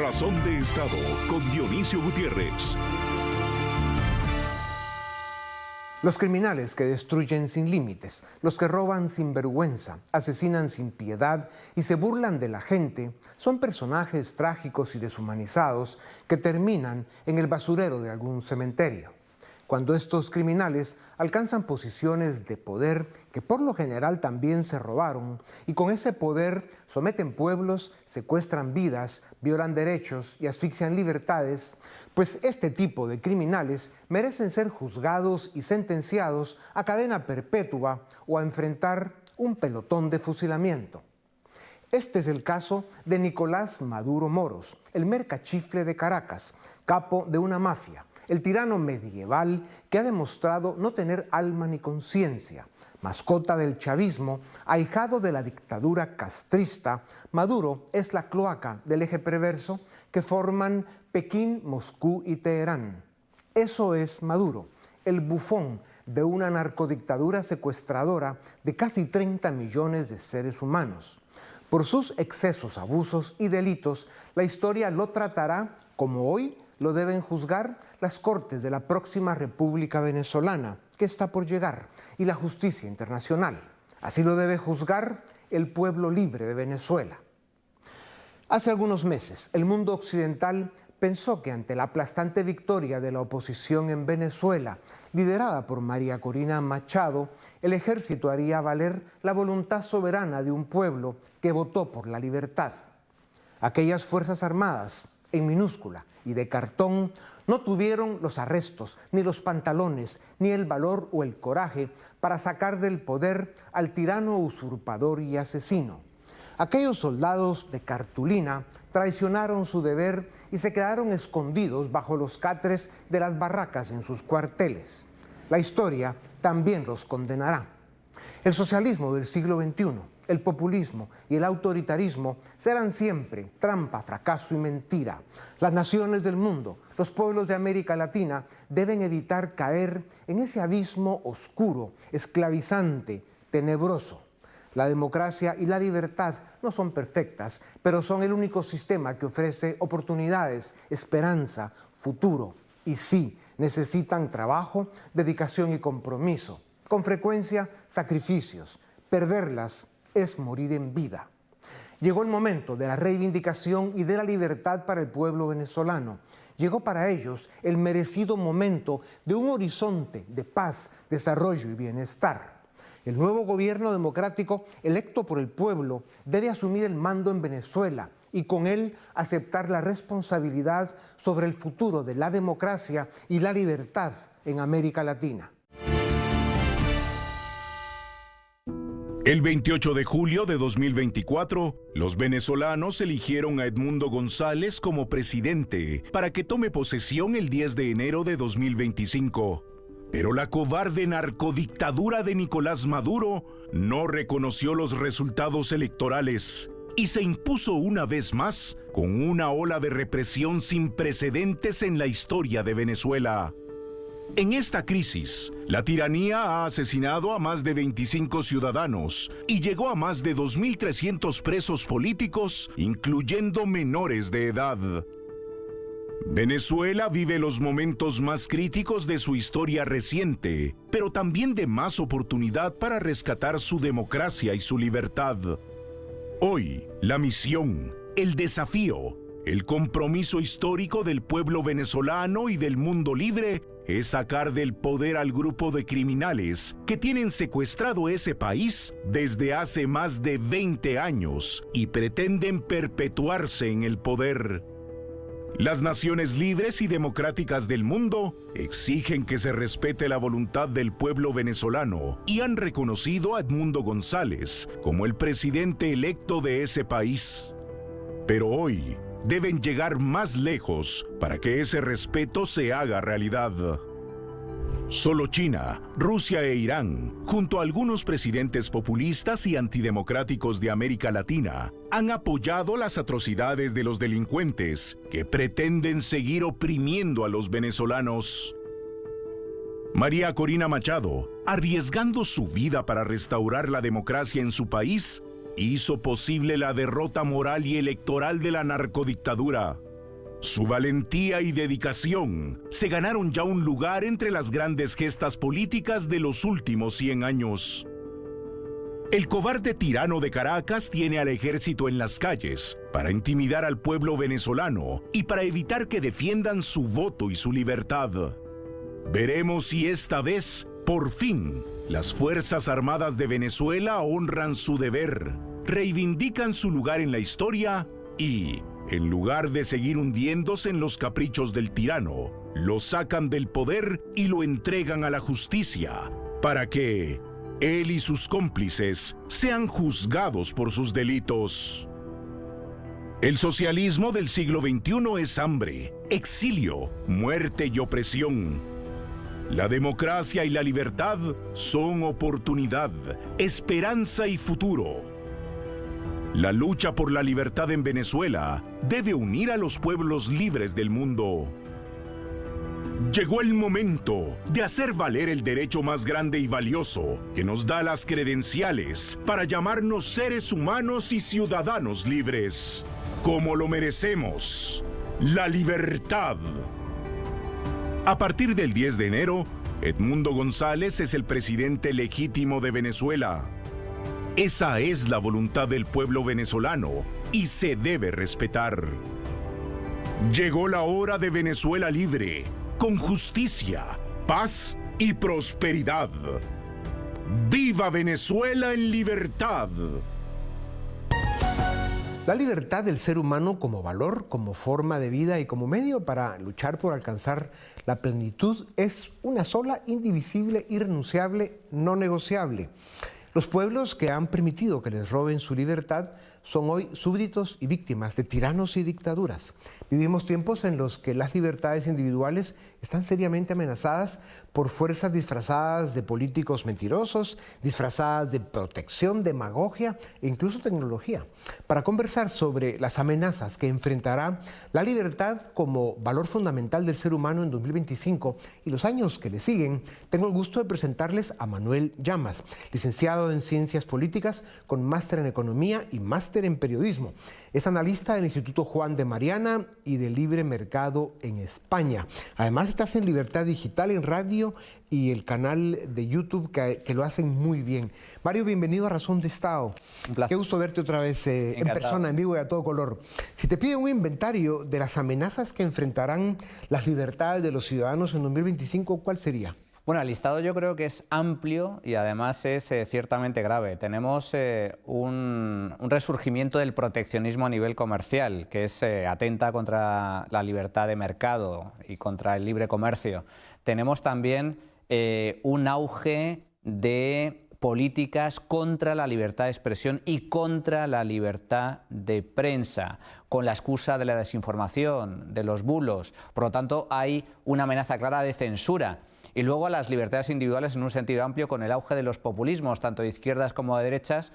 Razón de Estado con Dionisio Gutiérrez. Los criminales que destruyen sin límites, los que roban sin vergüenza, asesinan sin piedad y se burlan de la gente, son personajes trágicos y deshumanizados que terminan en el basurero de algún cementerio. Cuando estos criminales alcanzan posiciones de poder que por lo general también se robaron y con ese poder someten pueblos, secuestran vidas, violan derechos y asfixian libertades, pues este tipo de criminales merecen ser juzgados y sentenciados a cadena perpetua o a enfrentar un pelotón de fusilamiento. Este es el caso de Nicolás Maduro Moros, el mercachifle de Caracas, capo de una mafia, el tirano medieval que ha demostrado no tener alma ni conciencia. Mascota del chavismo, ahijado de la dictadura castrista, Maduro es la cloaca del eje perverso que forman Pekín, Moscú y Teherán. Eso es Maduro, el bufón de una narcodictadura secuestradora de casi 30 millones de seres humanos. Por sus excesos, abusos y delitos, la historia lo tratará como hoy lo deben juzgar las cortes de la próxima República Venezolana, que está por llegar, y la justicia internacional. Así lo debe juzgar el pueblo libre de Venezuela. Hace algunos meses, el mundo occidental pensó que ante la aplastante victoria de la oposición en Venezuela, liderada por María Corina Machado, el ejército haría valer la voluntad soberana de un pueblo que votó por la libertad. Aquellas fuerzas armadas, en minúscula y de cartón, no tuvieron los arrestos, ni los pantalones, ni el valor o el coraje para sacar del poder al tirano usurpador y asesino. Aquellos soldados de cartulina traicionaron su deber y se quedaron escondidos bajo los catres de las barracas en sus cuarteles. La historia también los condenará. El socialismo del siglo XXI, el populismo y el autoritarismo serán siempre trampa, fracaso y mentira. Las naciones del mundo, los pueblos de América Latina deben evitar caer en ese abismo oscuro, esclavizante, tenebroso. La democracia y la libertad no son perfectas, pero son el único sistema que ofrece oportunidades, esperanza, futuro. Y sí, necesitan trabajo, dedicación y compromiso. Con frecuencia, sacrificios. Perderlas es morir en vida. Llegó el momento de la reivindicación y de la libertad para el pueblo venezolano. Llegó para ellos el merecido momento de un horizonte de paz, desarrollo y bienestar. El nuevo gobierno democrático electo por el pueblo debe asumir el mando en Venezuela y con él aceptar la responsabilidad sobre el futuro de la democracia y la libertad en América Latina. El 28 de julio de 2024, los venezolanos eligieron a Edmundo González como presidente para que tome posesión el 10 de enero de 2025. Pero la cobarde narcodictadura de Nicolás Maduro no reconoció los resultados electorales y se impuso una vez más con una ola de represión sin precedentes en la historia de Venezuela. En esta crisis, la tiranía ha asesinado a más de 25 ciudadanos y llegó a más de 2.300 presos políticos, incluyendo menores de edad. Venezuela vive los momentos más críticos de su historia reciente, pero también de más oportunidad para rescatar su democracia y su libertad. Hoy, la misión, el desafío, el compromiso histórico del pueblo venezolano y del mundo libre es sacar del poder al grupo de criminales que tienen secuestrado ese país desde hace más de 20 años y pretenden perpetuarse en el poder. Las naciones libres y democráticas del mundo exigen que se respete la voluntad del pueblo venezolano y han reconocido a Edmundo González como el presidente electo de ese país. Pero hoy deben llegar más lejos para que ese respeto se haga realidad. Solo China, Rusia e Irán, junto a algunos presidentes populistas y antidemocráticos de América Latina, han apoyado las atrocidades de los delincuentes que pretenden seguir oprimiendo a los venezolanos. María Corina Machado, arriesgando su vida para restaurar la democracia en su país, hizo posible la derrota moral y electoral de la narcodictadura. Su valentía y dedicación se ganaron ya un lugar entre las grandes gestas políticas de los últimos 100 años. El cobarde tirano de Caracas tiene al ejército en las calles para intimidar al pueblo venezolano y para evitar que defiendan su voto y su libertad. Veremos si esta vez, por fin, las Fuerzas Armadas de Venezuela honran su deber, reivindican su lugar en la historia y, en lugar de seguir hundiéndose en los caprichos del tirano, lo sacan del poder y lo entregan a la justicia, para que él y sus cómplices sean juzgados por sus delitos. El socialismo del siglo XXI es hambre, exilio, muerte y opresión. La democracia y la libertad son oportunidad, esperanza y futuro. La lucha por la libertad en Venezuela debe unir a los pueblos libres del mundo. Llegó el momento de hacer valer el derecho más grande y valioso que nos da las credenciales para llamarnos seres humanos y ciudadanos libres, como lo merecemos: la libertad. A partir del 10 de enero, Edmundo González es el presidente legítimo de Venezuela. Esa es la voluntad del pueblo venezolano y se debe respetar. Llegó la hora de Venezuela libre, con justicia, paz y prosperidad. ¡Viva Venezuela en libertad! La libertad del ser humano como valor, como forma de vida y como medio para luchar por alcanzar la plenitud es una sola, indivisible, irrenunciable, no negociable. Los pueblos que han permitido que les roben su libertad son hoy súbditos y víctimas de tiranos y dictaduras. Vivimos tiempos en los que las libertades individuales están seriamente amenazadas por fuerzas disfrazadas de políticos mentirosos, disfrazadas de protección, demagogia e incluso tecnología. Para conversar sobre las amenazas que enfrentará la libertad como valor fundamental del ser humano en 2025 y los años que le siguen, tengo el gusto de presentarles a Manuel Llamas, licenciado en Ciencias Políticas con máster en Economía y máster en Periodismo. Es analista del Instituto Juan de Mariana y de Libre Mercado en España. Además, estás en Libertad Digital en radio y el canal de YouTube que lo hacen muy bien. Mario, bienvenido a Razón de Estado. Un placer. Qué gusto verte otra vez en persona, en vivo y a todo color. Si te piden un inventario de las amenazas que enfrentarán las libertades de los ciudadanos en 2025, ¿cuál sería? Bueno, el listado yo creo que es amplio y además es ciertamente grave. Tenemos un resurgimiento del proteccionismo a nivel comercial, que es atenta contra la libertad de mercado y contra el libre comercio. Tenemos también un auge de políticas contra la libertad de expresión y contra la libertad de prensa, con la excusa de la desinformación, de los bulos. Por lo tanto, hay una amenaza clara de censura. Y luego a las libertades individuales en un sentido amplio, con el auge de los populismos, tanto de izquierdas como de derechas,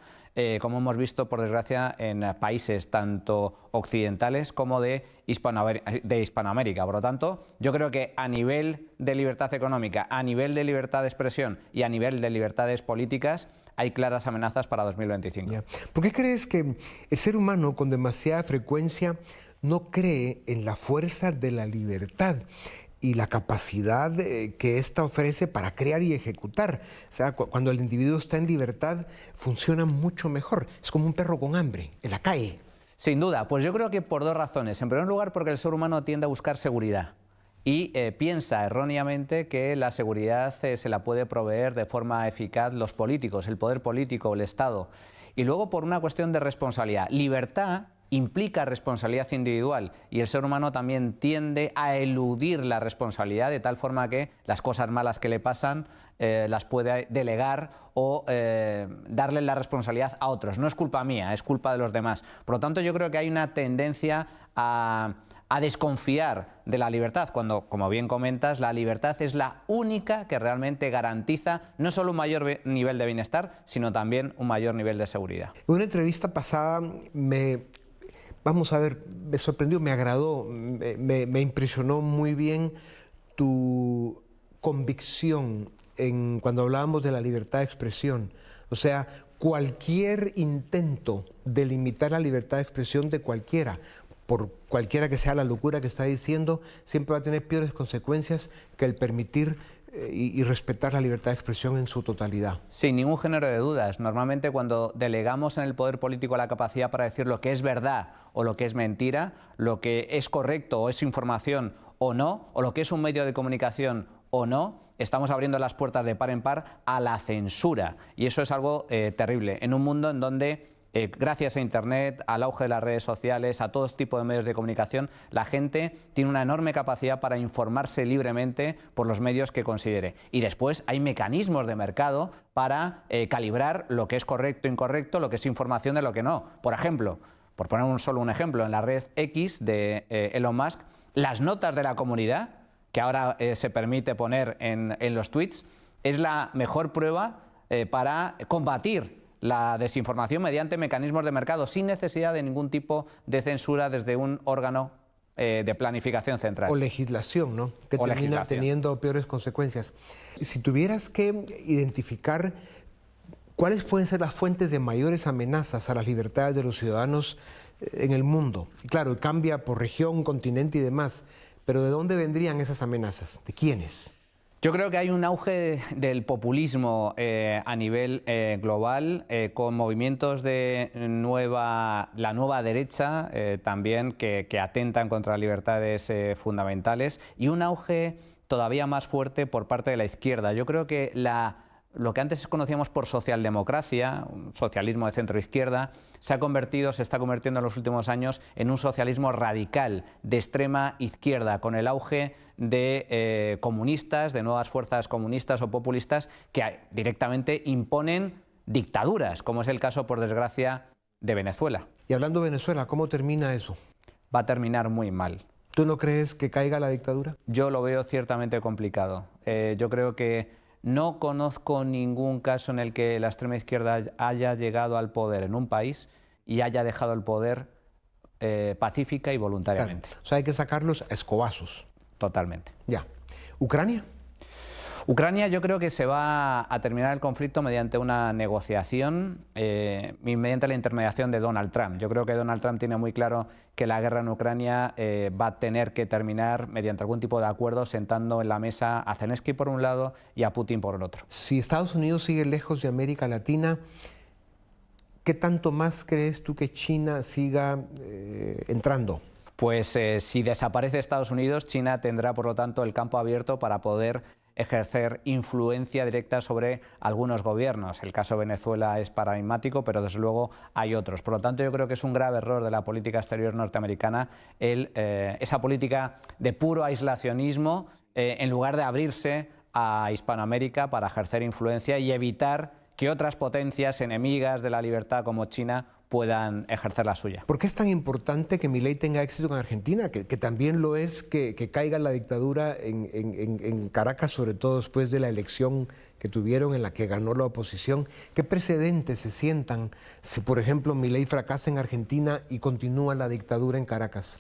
como hemos visto, por desgracia, en países tanto occidentales como de Hispanoamérica. Por lo tanto, yo creo que a nivel de libertad económica, a nivel de libertad de expresión y a nivel de libertades políticas, hay claras amenazas para 2025. ¿Por qué crees que el ser humano con demasiada frecuencia no cree en la fuerza de la libertad y la capacidad que ésta ofrece para crear y ejecutar? O sea, cuando el individuo está en libertad, funciona mucho mejor. Es como un perro con hambre, en la calle. Sin duda, pues yo creo que por dos razones. En primer lugar, porque el ser humano tiende a buscar seguridad y piensa erróneamente que la seguridad se la puede proveer de forma eficaz los políticos, el poder político, el Estado. Y luego por una cuestión de responsabilidad. Libertad implica responsabilidad individual y el ser humano también tiende a eludir la responsabilidad de tal forma que las cosas malas que le pasan las puede delegar o darle la responsabilidad a otros. No es culpa mía, es culpa de los demás. Por lo tanto, yo creo que hay una tendencia a desconfiar de la libertad, cuando, como bien comentas, la libertad es la única que realmente garantiza no solo un mayor nivel de bienestar, sino también un mayor nivel de seguridad. En una entrevista pasada me sorprendió, me agradó, me impresionó muy bien tu convicción cuando hablábamos de la libertad de expresión. O sea, cualquier intento de limitar la libertad de expresión de cualquiera, por cualquiera que sea la locura que está diciendo, siempre va a tener peores consecuencias que el permitir y respetar la libertad de expresión en su totalidad. Sin ningún género de dudas. Normalmente cuando delegamos en el poder político la capacidad para decir lo que es verdad o lo que es mentira, lo que es correcto o es información o no, o lo que es un medio de comunicación o no, estamos abriendo las puertas de par en par a la censura. Y eso es algo terrible en un mundo en donde gracias a Internet, al auge de las redes sociales, a todo tipo de medios de comunicación, la gente tiene una enorme capacidad para informarse libremente por los medios que considere. Y después hay mecanismos de mercado para calibrar lo que es correcto o incorrecto, lo que es información de lo que no. Por ejemplo, por poner solo un ejemplo, en la red X de Elon Musk, las notas de la comunidad, que ahora se permite poner en los tweets, es la mejor prueba para combatir la desinformación mediante mecanismos de mercado, sin necesidad de ningún tipo de censura desde un órgano de planificación central. O legislación, ¿no? Que termina teniendo peores consecuencias. Si tuvieras que identificar cuáles pueden ser las fuentes de mayores amenazas a las libertades de los ciudadanos en el mundo, y claro, cambia por región, continente y demás, pero ¿de dónde vendrían esas amenazas? ¿De quiénes? Yo creo que hay un auge del populismo a nivel global, con movimientos de la nueva derecha también que atentan contra las libertades fundamentales, y un auge todavía más fuerte por parte de la izquierda. Yo creo que lo que antes conocíamos por socialdemocracia, un socialismo de centro-izquierda, se está convirtiendo en los últimos años en un socialismo radical de extrema izquierda, con el auge de comunistas, de nuevas fuerzas comunistas o populistas que directamente imponen dictaduras, como es el caso, por desgracia, de Venezuela. Y hablando de Venezuela, ¿cómo termina eso? Va a terminar muy mal. ¿Tú no crees que caiga la dictadura? Yo lo veo ciertamente complicado. Yo creo que no conozco ningún caso en el que la extrema izquierda haya llegado al poder en un país y haya dejado el poder pacífica y voluntariamente. Claro. O sea, hay que sacarlos a escobazos. Totalmente. Ya. ¿Ucrania? Ucrania, yo creo que se va a terminar el conflicto mediante una negociación, mediante la intermediación de Donald Trump. Yo creo que Donald Trump tiene muy claro que la guerra en Ucrania va a tener que terminar mediante algún tipo de acuerdo, sentando en la mesa a Zelensky por un lado y a Putin por el otro. Si Estados Unidos sigue lejos de América Latina, ¿qué tanto más crees tú que China siga entrando? Pues si desaparece Estados Unidos, China tendrá, por lo tanto, el campo abierto para poder ejercer influencia directa sobre algunos gobiernos. El caso de Venezuela es paradigmático, pero desde luego hay otros. Por lo tanto, yo creo que es un grave error de la política exterior norteamericana esa política de puro aislacionismo, en lugar de abrirse a Hispanoamérica para ejercer influencia y evitar que otras potencias enemigas de la libertad como China puedan ejercer la suya. ¿Por qué es tan importante que Milei tenga éxito con Argentina? Que también lo es, que caiga la dictadura en Caracas, sobre todo después de la elección que tuvieron en la que ganó la oposición. ¿Qué precedentes se sientan si, por ejemplo, Milei fracasa en Argentina y continúa la dictadura en Caracas?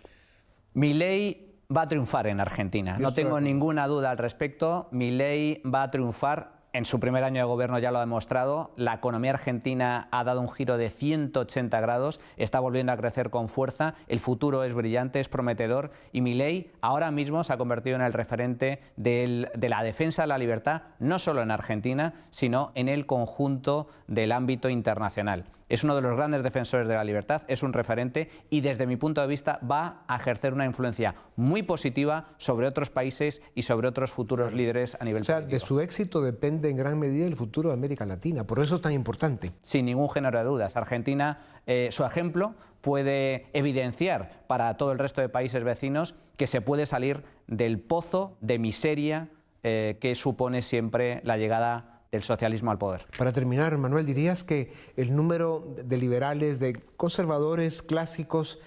Milei va a triunfar en Argentina, no tengo ninguna duda al respecto. Milei va a triunfar. En su primer año de gobierno ya lo ha demostrado. La economía argentina ha dado un giro de 180 grados, está volviendo a crecer con fuerza, el futuro es brillante, es prometedor, y Milei ahora mismo se ha convertido en el referente de la defensa de la libertad, no solo en Argentina, sino en el conjunto del ámbito internacional. Es uno de los grandes defensores de la libertad, es un referente y desde mi punto de vista va a ejercer una influencia muy positiva sobre otros países y sobre otros futuros líderes a nivel político. De su éxito depende en gran medida el futuro de América Latina, por eso es tan importante. Sin ningún género de dudas. Argentina, su ejemplo puede evidenciar para todo el resto de países vecinos que se puede salir del pozo de miseria que supone siempre la llegada del socialismo al poder. Para terminar, Manuel, ¿dirías que el número de liberales, de conservadores clásicos,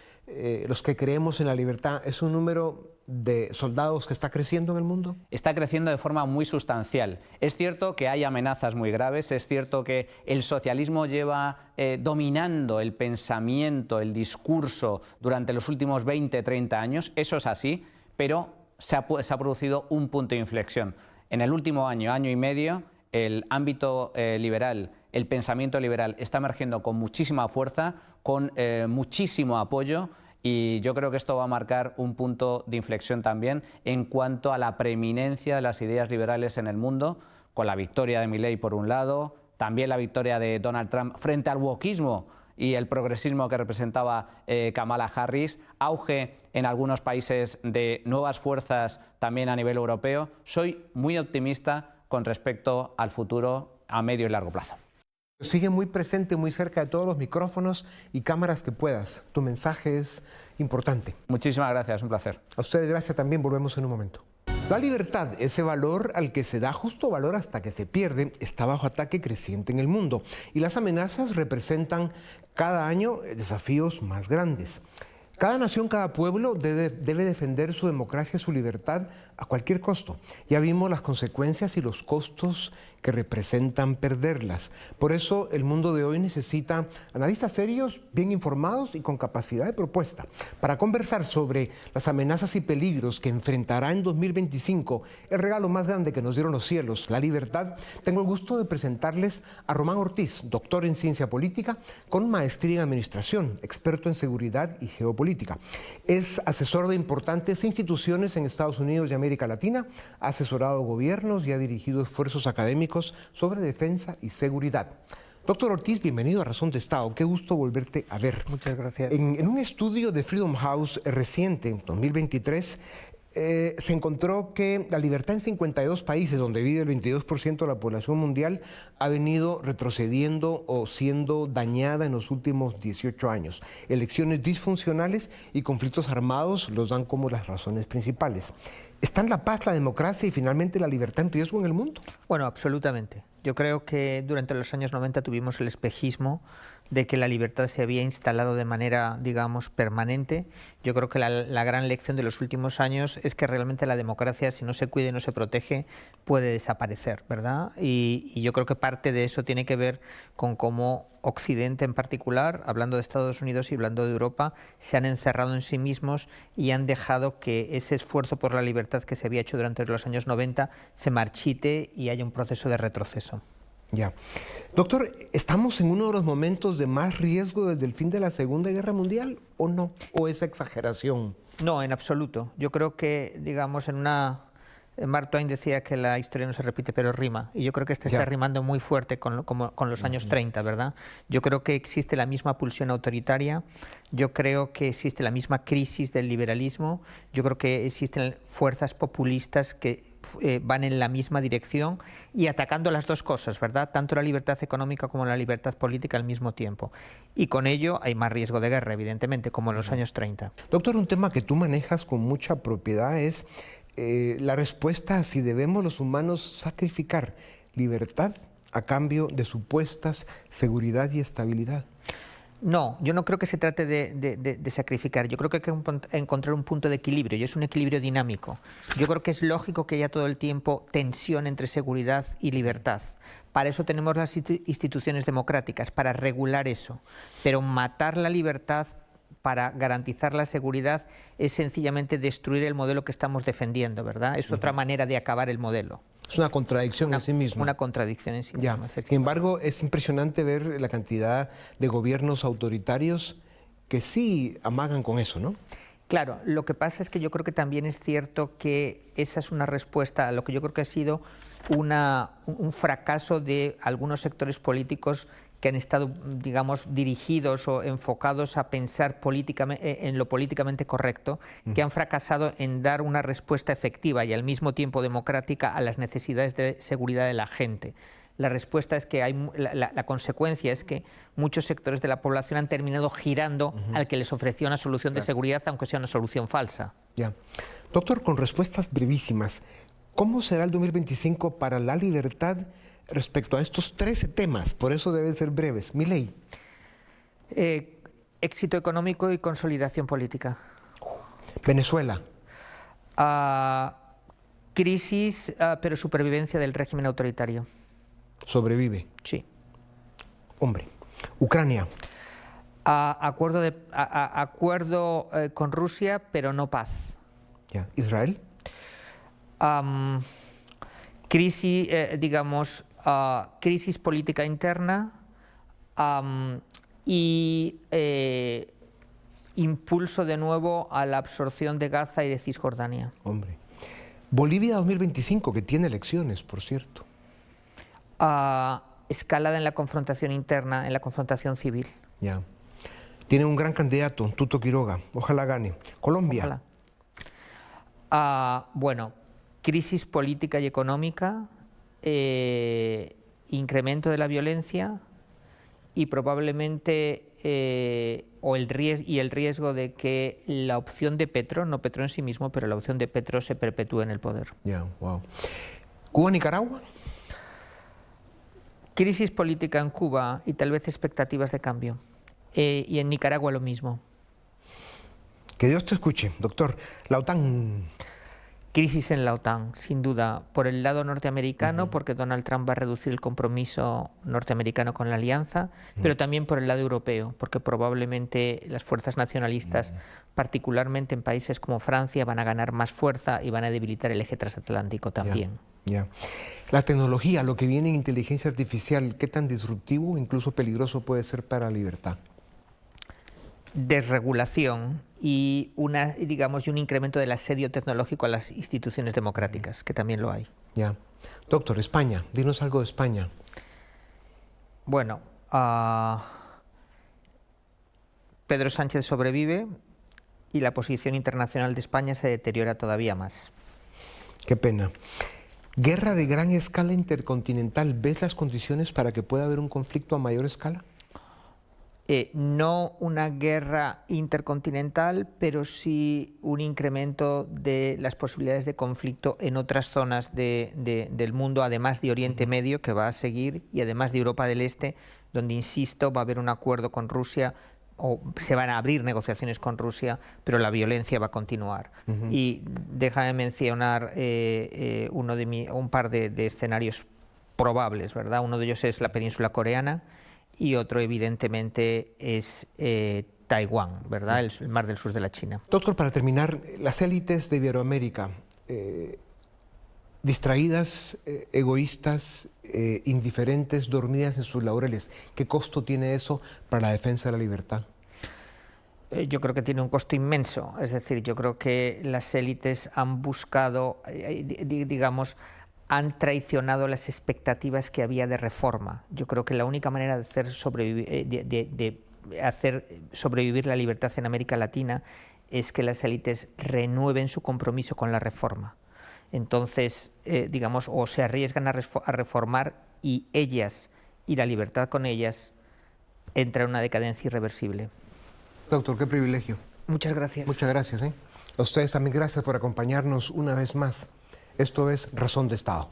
los que creemos en la libertad, es un número de soldados que está creciendo en el mundo? Está creciendo de forma muy sustancial. Es cierto que hay amenazas muy graves, es cierto que el socialismo lleva dominando el pensamiento, el discurso durante los últimos 20, 30 años, eso es así, pero se ha producido un punto de inflexión. En el último año, año y medio, el ámbito liberal, el pensamiento liberal está emergiendo con muchísima fuerza, con muchísimo apoyo, y yo creo que esto va a marcar un punto de inflexión también en cuanto a la preeminencia de las ideas liberales en el mundo, con la victoria de Milei por un lado, también la victoria de Donald Trump frente al wokismo y el progresismo que representaba Kamala Harris, auge en algunos países de nuevas fuerzas también a nivel europeo. Soy muy optimista con respecto al futuro a medio y largo plazo. Sigue muy presente, muy cerca de todos los micrófonos y cámaras que puedas. Tu mensaje es importante. Muchísimas gracias, un placer. A ustedes gracias también, volvemos en un momento. La libertad, ese valor al que se da justo valor hasta que se pierde, está bajo ataque creciente en el mundo y las amenazas representan cada año desafíos más grandes. Cada nación, cada pueblo debe defender su democracia, su libertad a cualquier costo. Ya vimos las consecuencias y los costos que representan perderlas. Por eso el mundo de hoy necesita analistas serios, bien informados y con capacidad de propuesta. Para conversar sobre las amenazas y peligros que enfrentará en 2025 el regalo más grande que nos dieron los cielos, la libertad, tengo el gusto de presentarles a Román Ortiz, doctor en ciencia política, con maestría en administración, experto en seguridad y geopolítica. Es asesor de importantes instituciones en Estados Unidos y América Latina, ha asesorado gobiernos y ha dirigido esfuerzos académicos sobre defensa y seguridad. Doctor Ortiz, bienvenido a Razón de Estado. Qué gusto volverte a ver. Muchas gracias. En un estudio de Freedom House reciente, 2023, se encontró que la libertad en 52 países, donde vive el 22% de la población mundial, ha venido retrocediendo o siendo dañada en los últimos 18 años. Elecciones disfuncionales y conflictos armados los dan como las razones principales. ¿Están la paz, la democracia y finalmente la libertad en riesgo en el mundo? Bueno, absolutamente. Yo creo que durante los años 90 tuvimos el espejismo de que la libertad se había instalado de manera, digamos, permanente. Yo creo que la gran lección de los últimos años es que realmente la democracia, si no se cuida y no se protege, puede desaparecer, ¿verdad? Y yo creo que parte de eso tiene que ver con cómo Occidente en particular, hablando de Estados Unidos y hablando de Europa, se han encerrado en sí mismos y han dejado que ese esfuerzo por la libertad que se había hecho durante los años 90 se marchite y haya un proceso de retroceso. Ya. Doctor, ¿estamos en uno de los momentos de más riesgo desde el fin de la Segunda Guerra Mundial o no? ¿O es exageración? No, en absoluto. Yo creo que, digamos, Mark Twain decía que la historia no se repite pero rima, y yo creo que está rimando muy fuerte con los años 30, ¿verdad? Yo creo que existe la misma pulsión autoritaria, yo creo que existe la misma crisis del liberalismo, yo creo que existen fuerzas populistas que van en la misma dirección y atacando las dos cosas, ¿verdad? Tanto la libertad económica como la libertad política al mismo tiempo. Y con ello hay más riesgo de guerra, evidentemente, como en los años 30. Doctor, un tema que tú manejas con mucha propiedad es la respuesta a si debemos los humanos sacrificar libertad a cambio de supuestas seguridad y estabilidad. No, yo no creo que se trate de sacrificar, yo creo que hay que encontrar un punto de equilibrio y es un equilibrio dinámico. Yo creo que es lógico que haya todo el tiempo tensión entre seguridad y libertad. Para eso tenemos las instituciones democráticas, para regular eso, pero matar la libertad para garantizar la seguridad es sencillamente destruir el modelo que estamos defendiendo, ¿verdad? Es otra manera de acabar el modelo. Es una contradicción en sí misma. Una contradicción en sí misma. Sin embargo, es impresionante ver la cantidad de gobiernos autoritarios que sí amagan con eso, ¿no? Claro, lo que pasa es que yo creo que también es cierto que esa es una respuesta a lo que yo creo que ha sido un fracaso de algunos sectores políticos que han estado, digamos, dirigidos o enfocados a pensar en lo políticamente correcto, que han fracasado en dar una respuesta efectiva y al mismo tiempo democrática a las necesidades de seguridad de la gente. La respuesta es que la consecuencia es que muchos sectores de la población han terminado girando al que les ofrecía una solución de seguridad, aunque sea una solución falsa. Ya. Doctor, con respuestas brevísimas, ¿cómo será el 2025 para la libertad respecto a estos 13 temas? Por eso deben ser breves. Milei. Éxito económico y consolidación política. Venezuela. Crisis, pero supervivencia del régimen autoritario. Sobrevive. Sí. Hombre. Ucrania. Acuerdo con Rusia, pero no paz. Ya. Israel. Crisis, digamos, crisis política interna y impulso de nuevo a la absorción de Gaza y de Cisjordania. Hombre. Bolivia 2025, que tiene elecciones, por cierto. Escalada en la confrontación interna, en la confrontación civil. Ya. Tiene un gran candidato, Tuto Quiroga. Ojalá gane. Colombia. Ojalá. Bueno, crisis política y económica, incremento de la violencia y probablemente el riesgo de que la opción de Petro, no Petro en sí mismo, pero la opción de Petro se perpetúe en el poder. Ya, wow. ¿Cuba-Nicaragua? Crisis política en Cuba y tal vez expectativas de cambio. Y en Nicaragua lo mismo. Que Dios te escuche, doctor. La OTAN. Crisis en la OTAN, sin duda, por el lado norteamericano, porque Donald Trump va a reducir el compromiso norteamericano con la alianza, pero también por el lado europeo, porque probablemente las fuerzas nacionalistas, particularmente en países como Francia, van a ganar más fuerza y van a debilitar el eje transatlántico también. Ya. La tecnología, lo que viene en inteligencia artificial, ¿qué tan disruptivo, incluso peligroso puede ser para la libertad? Desregulación y un incremento del asedio tecnológico a las instituciones democráticas, que también lo hay. Ya. Doctor, España, dinos algo de España. Bueno, Pedro Sánchez sobrevive y la posición internacional de España se deteriora todavía más. Qué pena. Guerra de gran escala intercontinental, ¿ves las condiciones para que pueda haber un conflicto a mayor escala? No una guerra intercontinental, pero sí un incremento de las posibilidades de conflicto en otras zonas del mundo, además de Oriente Medio, que va a seguir, y además de Europa del Este, donde, insisto, va a haber un acuerdo con Rusia, o se van a abrir negociaciones con Rusia, pero la violencia va a continuar. Y déjame mencionar un par de escenarios probables, ¿verdad? Uno de ellos es la península coreana, y otro, evidentemente, es Taiwán, ¿verdad? El mar del sur de la China. Doctor, para terminar, las élites de Iberoamérica, distraídas, egoístas, indiferentes, dormidas en sus laureles, ¿qué costo tiene eso para la defensa de la libertad? Yo creo que tiene un costo inmenso. Es decir, yo creo que las élites han buscado, han traicionado las expectativas que había de reforma. Yo creo que la única manera de hacer sobrevivir la libertad en América Latina es que las élites renueven su compromiso con la reforma. Entonces, o se arriesgan a reformar y ellas, y la libertad con ellas, entra en una decadencia irreversible. Doctor, qué privilegio. Muchas gracias. Muchas gracias. A ustedes también gracias por acompañarnos una vez más. Esto es Razón de Estado.